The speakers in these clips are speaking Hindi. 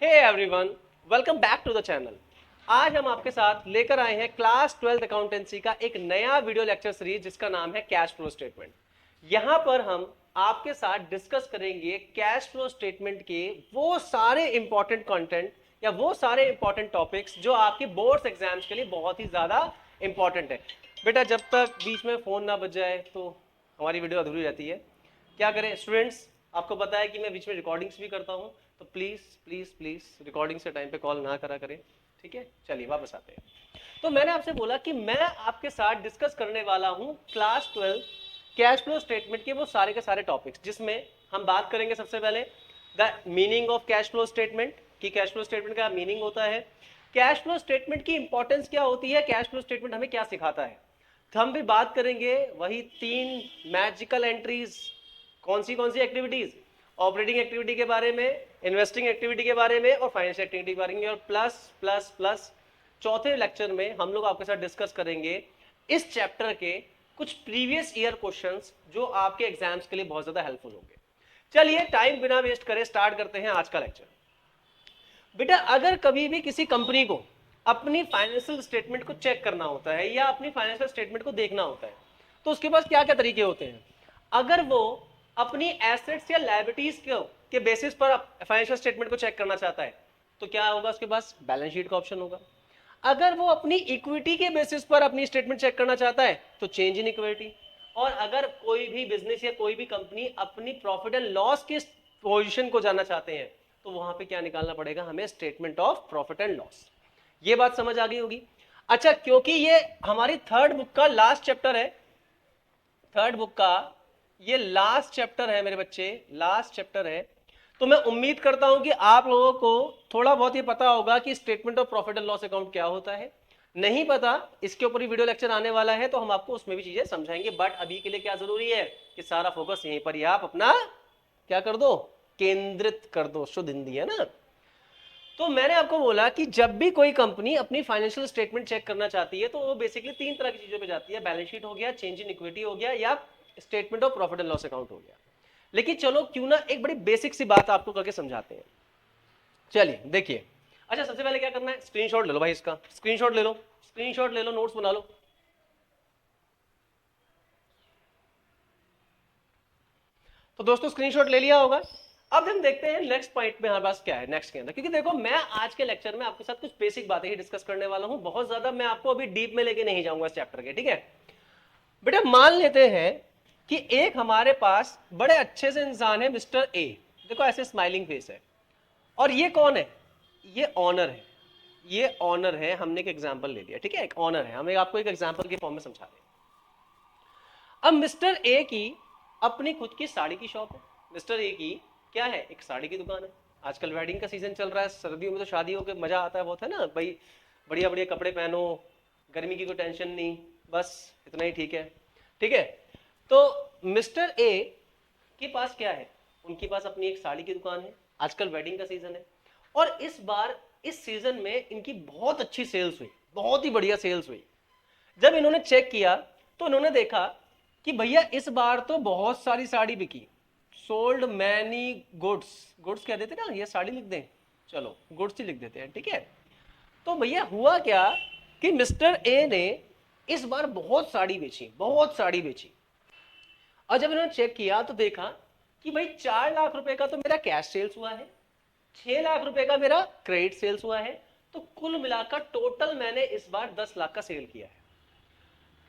Hey everyone, welcome back to the channel. आज हम आपके साथ लेकर आए हैं क्लास 12th अकाउंटेंसी का एक नया वीडियो लेक्चर सीरीज जिसका नाम है कैश फ्लो स्टेटमेंट। यहां पर हम आपके साथ डिस्कस करेंगे कैश फ्लो स्टेटमेंट के वो सारे इंपॉर्टेंट कंटेंट या वो सारे इंपॉर्टेंट टॉपिक्स जो आपके बोर्ड्स एग्जाम्स के लिए बहुत ही ज्यादा इंपॉर्टेंट है। बेटा जब तक बीच में फोन ना बज जाए तो हमारी वीडियो अधूरी रहती है। क्या करें स्टूडेंट्स, आपको पता है कि मैं बीच में रिकॉर्डिंग्स भी करता हूं, तो प्लीज प्लीज प्लीज रिकॉर्डिंग से टाइम पे कॉल ना करा करें, ठीक है। चलिए वापस आते हैं। तो मैंने आपसे बोला कि मैं आपके साथ डिस्कस करने वाला हूं क्लास 12 कैश फ्लो स्टेटमेंट के वो सारे के सारे टॉपिक्स, जिसमें हम बात करेंगे सबसे पहले the meaning of cash flow statement, कि कैश फ्लो स्टेटमेंट का मीनिंग होता है, कैश फ्लो स्टेटमेंट की इंपॉर्टेंस क्या होती है, कैश फ्लो स्टेटमेंट हमें क्या सिखाता है। तो हम भी बात करेंगे वही 3 मैजिकल एंट्रीज, कौन सी एक्टिविटीज, ऑपरेटिंग एक्टिविटी के बारे में, इन्वेस्टिंग एक्टिविटी के बारे में और फाइनेंशियल एक्टिविटी के बारे में। और प्लस प्लस प्लस चौथे लेक्चर में हम लोग आपके साथ डिस्कस करेंगे इस चैप्टर के कुछ प्रीवियस ईयर क्वेश्चंस जो आपके एग्जाम्स के लिए बहुत ज्यादा हेल्पफुल होंगे। चलिए टाइम बिना वेस्ट करे स्टार्ट करते हैं आज का लेक्चर। बेटा अगर कभी भी किसी कंपनी को अपनी फाइनेंशियल स्टेटमेंट को चेक करना होता है या अपनी फाइनेंशियल स्टेटमेंट को देखना होता है, तो उसके पास क्या क्या तरीके होते हैं। अगर वो अपनी एसेट्स या लायबिलिटीज के बेसिस पर फाइनेंशियल स्टेटमेंट को चेक करना चाहता है, तो क्या होगा, उसके पास बैलेंस शीट का ऑप्शन होगा। अगर वो अपनी इक्विटी के बेसिस पर अपनी स्टेटमेंट चेक करना चाहता है तो चेंज इन इक्विटी। और अगर कोई भी बिजनेस या कोई भी कंपनी अपनी प्रॉफिट एंड लॉस की पोजीशन को जानना चाहते हैं, तो वहां पे क्या निकालना पड़ेगा हमें, statement of profit and loss. ये बात समझ आ गई होगी। अच्छा, क्योंकि ये हमारी थर्ड बुक का लास्ट चैप्टर है, थर्ड बुक का ये लास्ट चैप्टर है मेरे बच्चे, लास्ट चैप्टर है, तो मैं उम्मीद करता हूं कि आप लोगों को थोड़ा बहुत ये पता होगा कि statement of profit and loss account क्या होता है। नहीं पता, इसके ऊपर ही वीडियो लेक्चर आने वाला है, तो हम आपको उसमें भी चीजें समझाएंगे। बट अभी के लिए क्या जरूरी है कि सारा फोकस यहीं पर ही आप अपना क्या कर दो, केंद्रित कर दो। शुद्ध हिंदी है ना। तो मैंने आपको बोला कि जब भी कोई कंपनी अपनी फाइनेंशियल स्टेटमेंट चेक करना चाहती है तो वो बेसिकली 3 तरह की चीजों पे जाती है, बैलेंस शीट हो गया, चेंज इन इक्विटी हो गया, या statement of profit and loss account हो गया। लेकिन चलो क्यों ना एक बड़ी बेसिक सी बात आपको करके समझाते हैं। चलिए देखिए। अच्छा, सबसे पहले क्या करना है, स्क्रीनशॉट ले लो भाई, इसका स्क्रीनशॉट ले लो, स्क्रीनशॉट ले लो, नोट्स बना लो। तो दोस्तों स्क्रीनशॉट ले लिया होगा। अब हम देखते हैं नेक्स्ट पॉइंट में हमारे पास क्या है नेक्स्ट के अंदर, क्योंकि देखो मैं आज के लेक्चर में आपके साथ कुछ बेसिक बातें ही डिस्कस करने वाला हूं, बहुत ज्यादा मैं आपको अभी डीप में लेके नहीं जाऊंगा इस चैप्टर के, ठीक है। बेटा मान लेते हैं कि एक हमारे पास बड़े अच्छे से इंसान है मिस्टर ए, देखो ऐसे स्माइलिंग फेस है, और ये कौन है, ये ऑनर है, ये ऑनर है। हमने एक एग्जांपल ले लिया, ठीक है, एक ऑनर है, हम आपको एक एग्जांपल के फॉर्म में समझा रहे हैं। अब मिस्टर ए की अपनी खुद की साड़ी की शॉप है। मिस्टर ए की क्या है, एक साड़ी की दुकान है। आजकल वेडिंग का सीजन चल रहा है, सर्दियों में तो शादियों के मजा आता है बहुत, है ना भाई, बढ़िया बढ़िया कपड़े पहनो, गर्मी की कोई टेंशन नहीं, बस इतना ही ठीक है, ठीक है। तो मिस्टर ए के पास क्या है, उनके पास अपनी एक साड़ी की दुकान है, आजकल वेडिंग का सीजन है, और इस बार इस सीजन में इनकी बहुत अच्छी सेल्स हुई, बहुत ही बढ़िया सेल्स हुई। जब इन्होंने चेक किया तो इन्होंने देखा कि भैया इस बार तो बहुत सारी साड़ी बिकी, सोल्ड मैनी गुड्स, गुड्स कह देते ना, ये साड़ी लिख दें, चलो गुड्स ही लिख देते हैं, ठीक है। तो भैया हुआ क्या कि मिस्टर ए ने इस बार बहुत साड़ी बेची, बहुत साड़ी बेची। और जब इन्होंने चेक किया तो देखा कि भाई 4 लाख रुपए का तो मेरा कैश सेल्स हुआ है, 6 लाख रुपए का मेरा क्रेडिट सेल्स हुआ है, तो कुल मिलाकर टोटल मैंने इस बार 10 लाख का सेल किया है।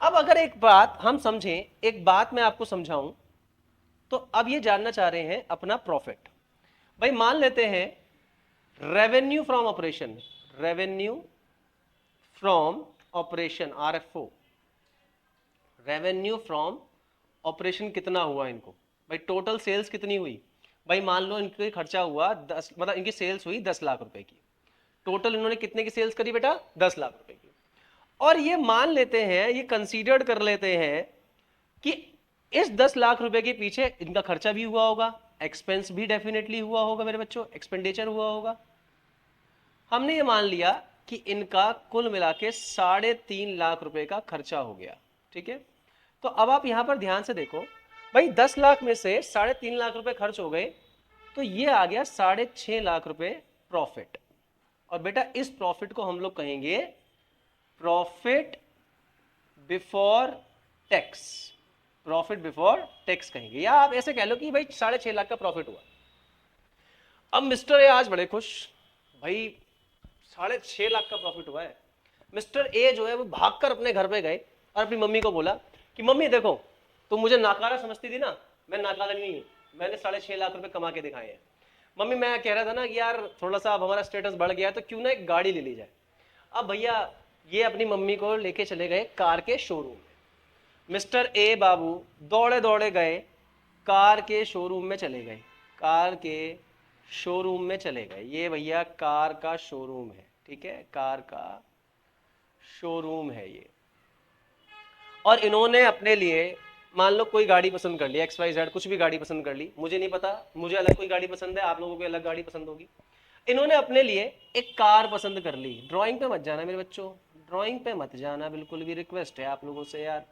अब अगर एक बात हम समझें, एक बात मैं आपको समझाऊं, तो अब ये जानना चाह रहे हैं अपना प्रॉफिट। भाई मान लेते हैं revenue from operation, revenue from operation RFO, revenue from operation कितना हुआ इनको, भाई टोटल सेल्स कितनी हुई। भाई मान लो इनके खर्चा हुआ 10, मतलब इनकी सेल्स हुई 10 लाख रुपए की, टोटल इन्होंने कितने की सेल्स करी बेटा, 10 लाख रुपए की। और ये मान लेते हैं, ये कंसीडर्ड कर लेते हैं कि इस 10 लाख रुपए के पीछे इनका खर्चा भी हुआ होगा, एक्सपेंस भी डेफिनेटली हुआ होगा मेरे बच्चों, एक्सपेंडिचर हुआ होगा। हमने ये मान लिया कि इनका कुल मिला के 3.5 लाख रुपए का खर्चा हो गया, ठीक है। तो अब आप यहां पर ध्यान से देखो, भाई 10 लाख में से 3.5 लाख रुपए खर्च हो गए, तो ये आ गया 6.5 लाख रुपए प्रॉफिट, और बेटा इस प्रॉफिट को हम लोग कहेंगे profit before tax, profit before tax कहेंगे, या आप ऐसे कह लो कि भाई 6.5 लाख का प्रॉफिट हुआ। अब मिस्टर ए आज बड़े खुश, भाई 6.5 लाख का प्रॉफिट हुआ है। मिस्टर ए जो है वो भागकर अपने घर पे गए और अपनी मम्मी को बोला कि मम्मी देखो, तुम मुझे नाकारा समझती थी ना, मैं नाकारा नहीं हूं, मैंने 6.5 लाख रुपए कमा के दिखाए हैं। मम्मी मैं कह रहा था ना कि यार थोड़ा सा अब हमारा स्टेटस बढ़ गया तो क्यों ना एक गाड़ी ले ली जाए। अब भैया ये अपनी मम्मी को लेके चले गए कार के शोरूम में। मिस्टर ए बाबू दौड़े दौड़े गए कार के शोरूम में चले गए, कार के शोरूम में चले गए। ये भैया कार का शोरूम है, ठीक है, कार का शोरूम है ये। और इन्होंने अपने लिए मान लो कोई गाड़ी पसंद कर ली, XYZ कुछ भी गाड़ी पसंद कर ली, मुझे नहीं पता, मुझे अलग कोई गाड़ी पसंद है, आप लोगों को अलग गाड़ी पसंद होगी। इन्होंने अपने लिए एक कार पसंद कर ली। ड्राइंग पे मत जाना मेरे बच्चों, ड्राइंग पे मत जाना, बिल्कुल भी रिक्वेस्ट है आप लोगों से यार।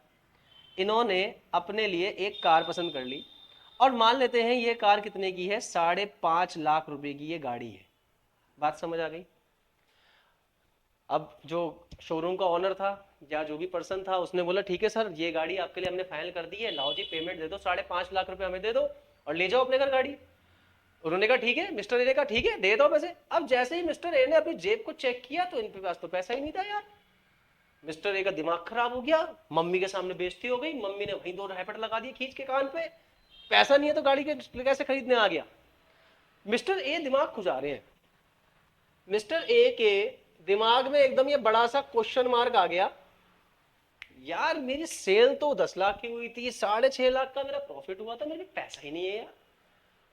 इन्होंने अपने लिए एक कार पसंद कर ली और मान लेते हैं ये कार कितने की है, 5.5 लाख रुपए की ये गाड़ी है। बात समझ आ गई? अब जो शोरूम का ऑनर था या जो भी पर्सन था उसने बोला ठीक है सर, ये गाड़ी आपके लिए हमने फाइनल कर दी है, लाओ जी पेमेंट दे दो, 5.5 लाख रुपए हमें दे दो और ले जाओ अपने घर गाड़ी। उन्होंने कहा ठीक है, मिस्टर ए ने कहा ठीक है दे दो पैसे। अब जैसे ही मिस्टर ए ने अपनी जेब को चेक किया तो इनके पास तो पैसा ही नहीं था यार। मिस्टर ए का दिमाग खराब हो गया, मम्मी के सामने बेइज्जती हो गई, मम्मी ने वहीं 2 रैपट लगा दिए खींच के कान पे, पैसा नहीं है तो गाड़ी के कैसे खरीदने आ गया। मिस्टर ए दिमाग खुजा रहे हैं, मिस्टर ए के दिमाग में एकदम ये बड़ा सा क्वेश्चन मार्क आ गया, यार मेरी सेल तो 10 लाख की हुई थी, 6.5 लाख का मेरा प्रॉफिट हुआ था, मेरे पैसा ही नहीं है यार।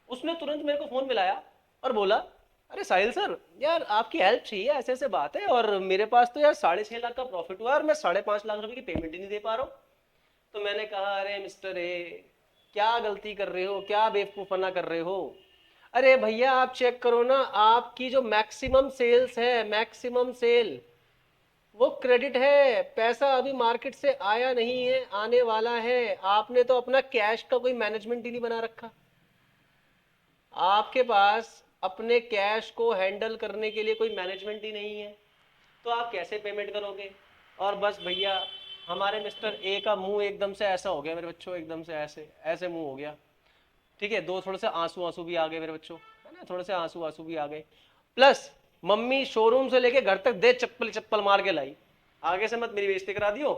उसने तुरंत मेरे को फोन मिलाया और बोला अरे साहिल सर यार आपकी हेल्प चाहिए, ऐसे ऐसे बात है और मेरे पास तो यार 6.5 लाख का प्रॉफिट हुआ और मैं 5.5 लाख रुपए की पेमेंट ही नहीं दे पा रहा हूँ। तो मैंने कहा अरे मिस्टर ए क्या गलती कर रहे हो, क्या बेवकूफाना कर रहे हो। अरे भैया आप चेक करो ना, आपकी जो मैक्सिमम सेल्स है, मैक्सिमम सेल वो क्रेडिट है, पैसा अभी मार्केट से आया नहीं है, आने वाला है। आपने तो अपना कैश का कोई मैनेजमेंट ही नहीं बना रखा, आपके पास अपने कैश को हैंडल करने के लिए कोई मैनेजमेंट ही नहीं है, तो आप कैसे पेमेंट करोगे। और बस भैया हमारे मिस्टर ए का मुंह एकदम से ऐसा हो गया मेरे बच्चों, एकदम से ऐसे ऐसे मुंह हो गया, ठीक है, दो थोड़े से आंसू आंसू भी आ गए मेरे बच्चों, है ना, थोड़े से आंसू आंसू भी आ गए। प्लस मम्मी शोरूम से लेके घर तक दे चप्पल चप्पल मार के लाई, आगे से मत मेरी बेइज्जती करा दियो।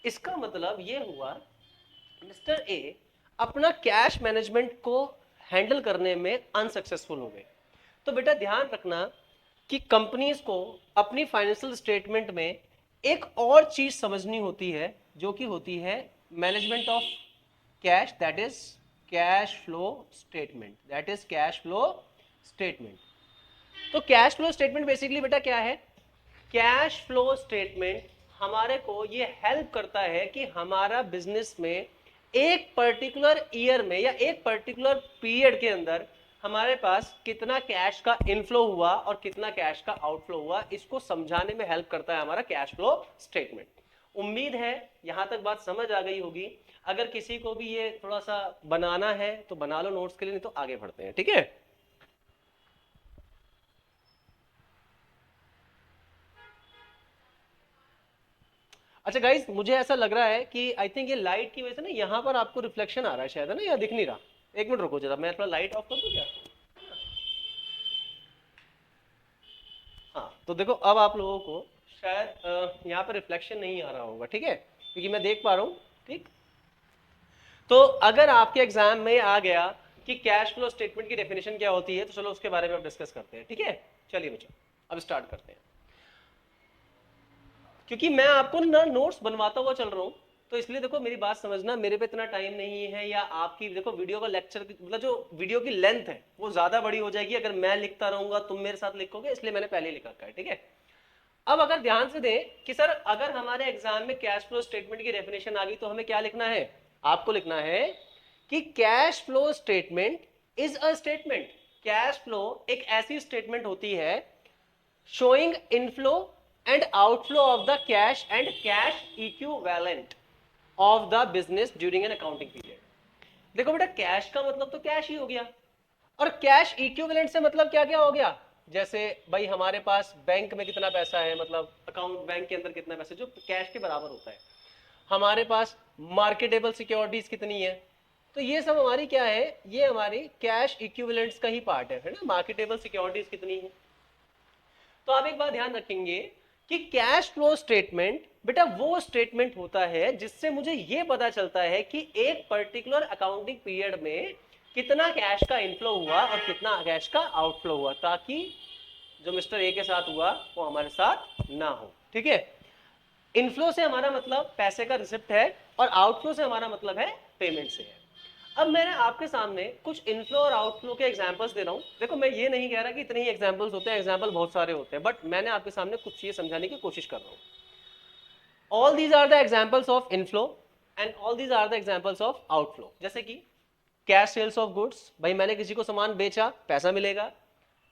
इसका मतलब ये हुआ मिस्टर ए अपना कैश मैनेजमेंट को हैंडल करने में अनसक्सेसफुल हो गए। तो बेटा ध्यान रखना कि कंपनीज को अपनी फाइनेंशियल स्टेटमेंट में एक और चीज समझनी होती है जो कि होती है management of cash, that is cash flow statement, that is cash flow statement. तो कैश फ्लो स्टेटमेंट बेसिकली बेटा क्या है, कैश फ्लो स्टेटमेंट हमारे को ये हेल्प करता है कि हमारा बिजनेस में एक पर्टिकुलर ईयर में या एक पर्टिकुलर पीरियड के अंदर हमारे पास कितना कैश का इनफ्लो हुआ और कितना कैश का आउटफ्लो हुआ, इसको समझाने में हेल्प करता है हमारा कैश फ्लो स्टेटमेंट। उम्मीद है यहां तक बात समझ आ गई होगी। अगर किसी को भी ये थोड़ा सा बनाना है तो बना लो नोट्स के लिए, नहीं तो आगे बढ़ते हैं, ठीक है। अच्छा गाइस मुझे ऐसा लग रहा है कि आई थिंक ये लाइट की वजह से ना यहाँ पर आपको रिफ्लेक्शन आ रहा है शायद, है ना, या दिख नहीं रहा। एक मिनट रुको जरा, मैं थोड़ा लाइट ऑफ कर दूं क्या। हाँ तो देखो अब आप लोगों को शायद यहाँ पर रिफ्लेक्शन नहीं आ रहा होगा, ठीक है, क्योंकि मैं देख पा रहा हूँ, ठीक। तो अगर आपके एग्जाम में आ गया कि कैश फ्लो स्टेटमेंट की डेफिनेशन क्या होती है तो चलो उसके बारे में अब डिस्कस करते हैं, ठीक है। चलिए बच्चों अब स्टार्ट करते हैं। क्योंकि मैं आपको ना नोट्स बनवाता हुआ चल रहा हूँ तो इसलिए देखो मेरी बात समझना, मेरे पे इतना टाइम नहीं है, या आपकी देखो वीडियो का लेक्चर मतलब जो वीडियो की लेंथ है वो ज्यादा बड़ी हो जाएगी अगर मैं लिखता रहूंगा तुम मेरे साथ लिखोगे, इसलिए मैंने पहले ही लिख रखा है, ठीक है। अब अगर ध्यान से दें कि सर अगर हमारे एग्जाम में कैश फ्लो स्टेटमेंट की डेफिनेशन आ गई तो हमें क्या लिखना है, आपको लिखना है कि cash flow statement is a statement, cash flow एक ऐसी स्टेटमेंट होती है showing inflow and outflow of the cash and cash equivalent of the business during an accounting period। देखो बेटा कैश का मतलब तो कैश ही हो गया और कैश इक्विवेलेंट से मतलब क्या क्या हो गया, जैसे भाई हमारे पास बैंक में कितना पैसा है, मतलब अकाउंट बैंक के अंदर कितना पैसा जो कैश के बराबर होता है, हमारे पास मार्केटेबल सिक्योरिटीज कितनी है, तो ये सब हमारी क्या है, ये हमारी कैश इक्विवेलेंट्स का ही पार्ट है ना, मार्केटेबल सिक्योरिटीज कितनी है। तो आप एक बात ध्यान रखेंगे कि कैश फ्लो स्टेटमेंट बेटा वो स्टेटमेंट होता है जिससे मुझे ये पता चलता है कि एक पर्टिकुलर अकाउंटिंग पीरियड में कितना कैश का इनफ्लो हुआ और कितना कैश का आउटफ्लो हुआ, ताकि जो मिस्टर ए के साथ हुआ वो हमारे साथ ना हो। ठीक है, इनफ्लो से हमारा मतलब पैसे का रिसिप्ट है और आउटफ्लो से हमारा मतलब है पेमेंट से है। अब मैंने आपके सामने कुछ इनफ्लो और आउटफ्लो के एग्जांपल्स दे रहा हूं। देखो मैं ये नहीं कह रहा कि इतने ही एग्जांपल्स होते हैं, एग्जांपल बहुत सारे होते हैं, बट मैंने आपके सामने कुछ चीजें समझाने की कोशिश कर रहा हूं। All these are the examples of inflow and all these are the examples of outflow. जैसे कि कैश सेल्स ऑफ गुड्स, भाई मैंने किसी को सामान बेचा, पैसा मिलेगा।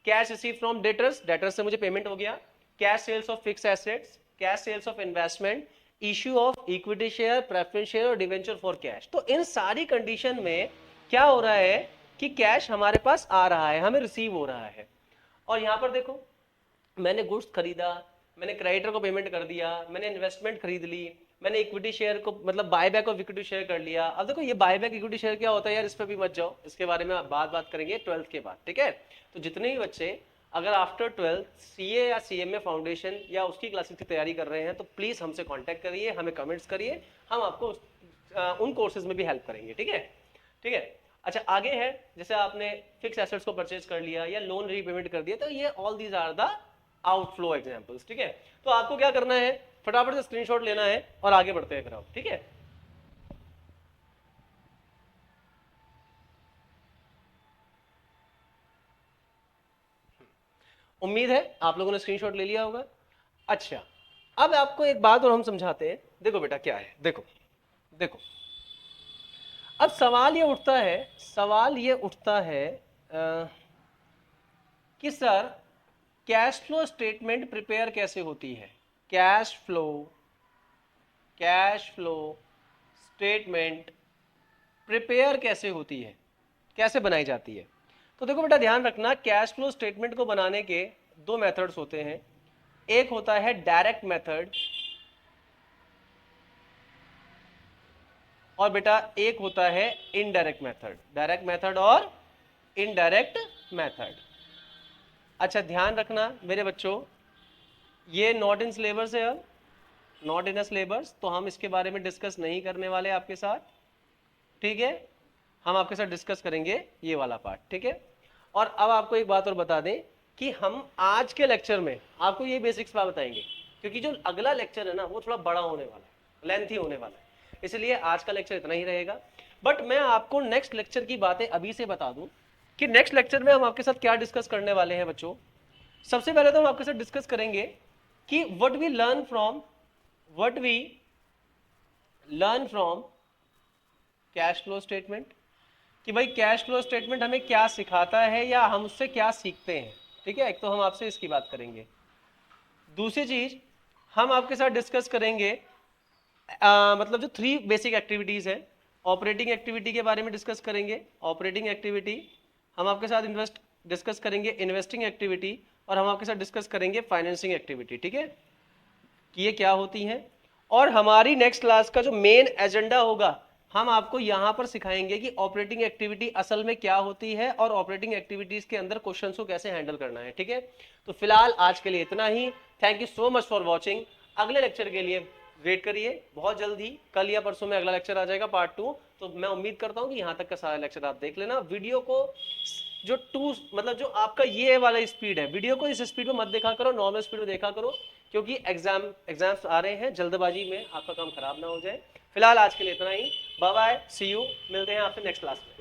Cash receive from debtors, debtors से मुझे पेमेंट हो गया। Cash sales of fix assets, cash sales of investment, issue of equity share, preference share और डिवेंचर फॉर कैश। तो इन सारी कंडीशन में क्या हो रहा है कि कैश हमारे पास आ रहा है, हमें रिसीव हो रहा है। और यहां पर देखो मैंने गुड्स खरीदा, मैंने क्रेडिटर को पेमेंट कर दिया, मैंने इन्वेस्टमेंट खरीद ली, मैंने इक्विटी शेयर को मतलब बायबैक ऑफ इक्विटी शेयर कर लिया। अब देखो ये बायबैक इक्विटी शेयर क्या होता है यार, इस पर भी मत जाओ, इसके बारे में बात करेंगे 12th के बाद। ठीक है, तो जितने भी बच्चे अगर आफ्टर 12th सीए या सीएमए फाउंडेशन या उसकी क्लासेस की तैयारी कर रहे हैं तो प्लीज हमसे कांटेक्ट करिए, हमें कमेंट्स करिए, हम आपको उन कोर्सेज में भी हेल्प करेंगे। ठीक है, ठीक है। अच्छा आगे है, जैसे आपने फिक्स एसेट्स को परचेज कर लिया या लोन रीपेमेंट कर दिया, तो ये all these are the outflow examples. ठीक है, तो आपको क्या करना है, फटाफट से स्क्रीनशॉट लेना है और आगे बढ़ते हैं फिर आप। ठीक है, उम्मीद है आप लोगों ने स्क्रीनशॉट ले लिया होगा। अच्छा अब आपको एक बात और हम समझाते हैं। देखो बेटा क्या है, देखो देखो अब सवाल ये उठता है, सवाल ये उठता है कि sir cash flow statement prepare कैसे होती है, कैश फ्लो स्टेटमेंट प्रिपेयर कैसे होती है, कैसे बनाई जाती है। तो देखो बेटा ध्यान रखना, कैश फ्लो स्टेटमेंट को बनाने के दो मेथड्स होते हैं। एक होता है डायरेक्ट मेथड और बेटा एक होता है इनडायरेक्ट मेथड, डायरेक्ट मेथड और इनडायरेक्ट मेथड। अच्छा ध्यान रखना मेरे बच्चों, ये नॉट इन सिलेबस है, अब नॉट इन सिलेबस, तो हम इसके बारे में डिस्कस नहीं करने वाले आपके साथ। ठीक है, हम आपके साथ डिस्कस करेंगे ये वाला पार्ट। ठीक है, और अब आपको एक बात और बता दें कि हम आज के लेक्चर में आपको ये बेसिक्स बताएंगे, क्योंकि जो अगला लेक्चर है ना वो थोड़ा बड़ा होने वाला है, लेंथी होने वाला है, इसलिए आज का लेक्चर इतना ही रहेगा। बट मैं आपको नेक्स्ट लेक्चर की बातें अभी से बता दूं कि नेक्स्ट लेक्चर में हम आपके साथ क्या डिस्कस करने वाले हैं बच्चों। सबसे पहले तो हम आपके साथ डिस्कस करेंगे कि what we learn from cash flow statement, कि भाई कैश फ्लो स्टेटमेंट हमें क्या सिखाता है या हम उससे क्या सीखते हैं। ठीक है, एक तो हम आपसे इसकी बात करेंगे। दूसरी चीज हम आपके साथ डिस्कस करेंगे मतलब जो 3 बेसिक एक्टिविटीज है, ऑपरेटिंग एक्टिविटी के बारे में डिस्कस करेंगे, ऑपरेटिंग एक्टिविटी हम आपके साथ डिस्कस करेंगे, इन्वेस्टिंग एक्टिविटी, और हम आपके साथ डिस्कस करेंगे फाइनेंसिंग एक्टिविटी। ठीक है, कि ये क्या होती हैं। और हमारी नेक्स्ट क्लास का जो मेन एजेंडा होगा, हम आपको यहां पर सिखाएंगे कि ऑपरेटिंग एक्टिविटी असल में क्या होती है और ऑपरेटिंग एक्टिविटीज के अंदर क्वेश्चंस को कैसे हैंडल करना है। ठीक है, तो फिलहाल आज के लिए इतना ही। Thank you so much for watching. अगले लेक्चर के लिए वेट करिए, बहुत जल्दी कल या परसों में अगला लेक्चर आ जाएगा पार्ट 2। तो मैं उम्मीद करता हूं कि यहां तक का सारा लेक्चर आप देख लेना। वीडियो को जो 2 मतलब जो आपका ये वाला स्पीड है, वीडियो को इस स्पीड में मत देखा करो, नॉर्मल स्पीड में देखा करो, क्योंकि एग्जाम्स आ रहे हैं, जल्दबाजी में आपका काम खराब ना हो जाए। फिलहाल आज के लिए इतना ही, बाय बाय, सी यू, मिलते हैं आपसे नेक्स्ट क्लास में।